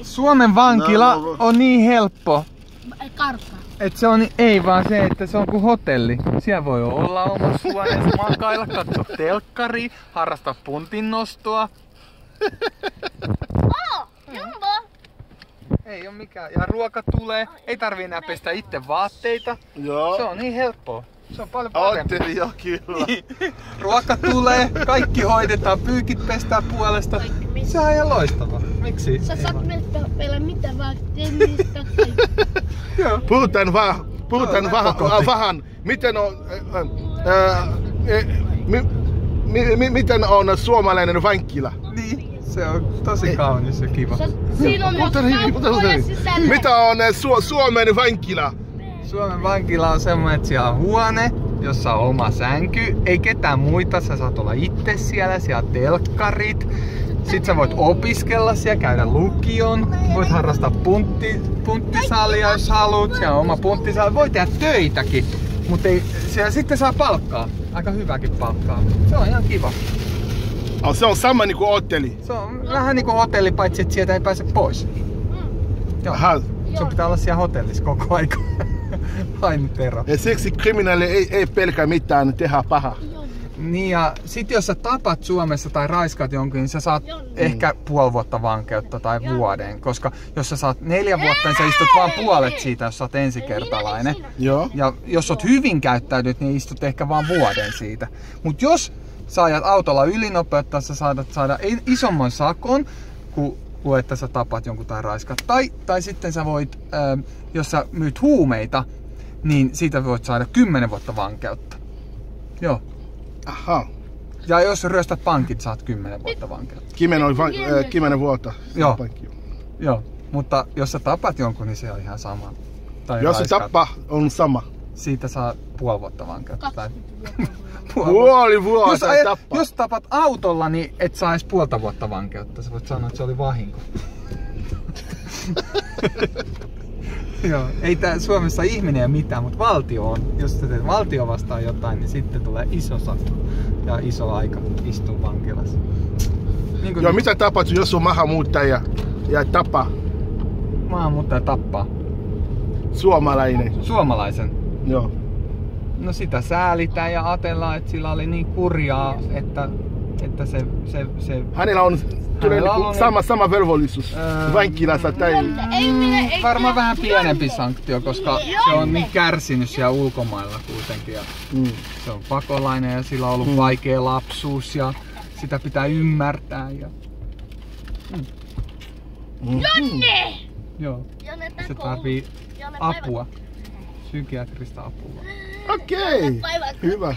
Suomen vankila on niin helppo. Karkka. Et se on, ei vaan se, että se on kuin hotelli. Siellä voi olla omassa huoneessa, makailla, katsoa telkkaria, harrastaa puntin nostoa. Jumbo! Ei oo mikään. Ja ruoka tulee. Ei tarvii enää pestä itse vaatteita. Joo. Se on niin helppoa. Se on paljon parempi. Ajattelin jo kyllä. Ruoka tulee, kaikki hoidetaan, pyykit pestään puolesta. Se on ihan loistavaa. Miksi? Sä saat meillä mitä vaan tennistä. Puhutaan vähän. Miten on, miten on suomalainen vankila? Niin, se on tosi kaunis ja kiva. Siinä on myös kauppoja sisällä. Mitä on Suomen vankila? Suomen vankila on semmoinen, että siellä on huone, jossa on oma sänky, ei ketään muita, sä saat olla itse siellä, siellä on telkkarit. Sit sä voit opiskella siellä, käydä lukion, voit harrastaa punttisalia jos haluat, siellä on oma punttisali, voi tehdä töitäkin, mutta ei, siellä sitten saa palkkaa, aika hyväkin palkkaa, se on ihan kiva. Se on sama niinku hotelli? Se on vähän niinku hotelli, paitsi että sieltä ei pääse pois. Joo. Aha. Sun pitää olla siellä hotellissa koko aika. Ainut ero. Ja siksi kriminaali ei pelkää mitään tehdä pahaa. Niin ja sit jos sä tapat Suomessa tai raiskat jonkin, niin sä saat ehkä puoli vuotta vankeutta tai vuoden. Koska jos sä saat 4 vuotta, niin sä istut vaan puolet siitä, jos sä oot ensikertalainen. Joo. Ja jos oot hyvin käyttäydyt, niin istut ehkä vaan vuoden siitä. Mut jos sä ajat autolla ylinopeutta, sä saatat saada isomman sakon, kuin että sä tapat jonkun tai raiskat. Tai sitten sä voit, jos sä myyt huumeita, niin siitä voit saada 10 vuotta vankeutta. Joo. Aha. Ja jos ryöstät pankit, saat 10 vuotta vankeutta. 10 vuotta. Joo. Joo. Mutta jos sä tapat jonkun, niin se on ihan sama. Tai jos se tappaa, on sama. Siitä saa puoli vuotta vankeutta. Tai puoli vuotta tappaa. Jos tapat autolla, niin et saa edes puolta vuotta vankeutta. Sä voit sanoa, että se oli vahinko. Joo, ei tää Suomessa ihminen ja mitään, mutta valtio on. Jos sä teet valtio vastaan jotain, niin sitten tulee iso sakko ja iso aika istua vankilassa. Niin joo, mitä tapahtuu, jos on maahanmuuttaja ja tappaa? Maahanmuuttaja tappaa? Suomalainen. Suomalaisen? Joo. No sitä säälitään ja ajatellaan, että sillä oli niin kurjaa, että se... Hänellä on sama velvollisuus vankilassa tai... Varmaan vähän pienempi sanktio, koska se on niin kärsinyt siellä ulkomailla kuitenkin. Ja se on pakolainen ja sillä on ollut vaikea lapsuus ja sitä pitää ymmärtää. Ja... Jonne! Joo, se tarvii apua. Psykiatrista apua. Okei, hyvä.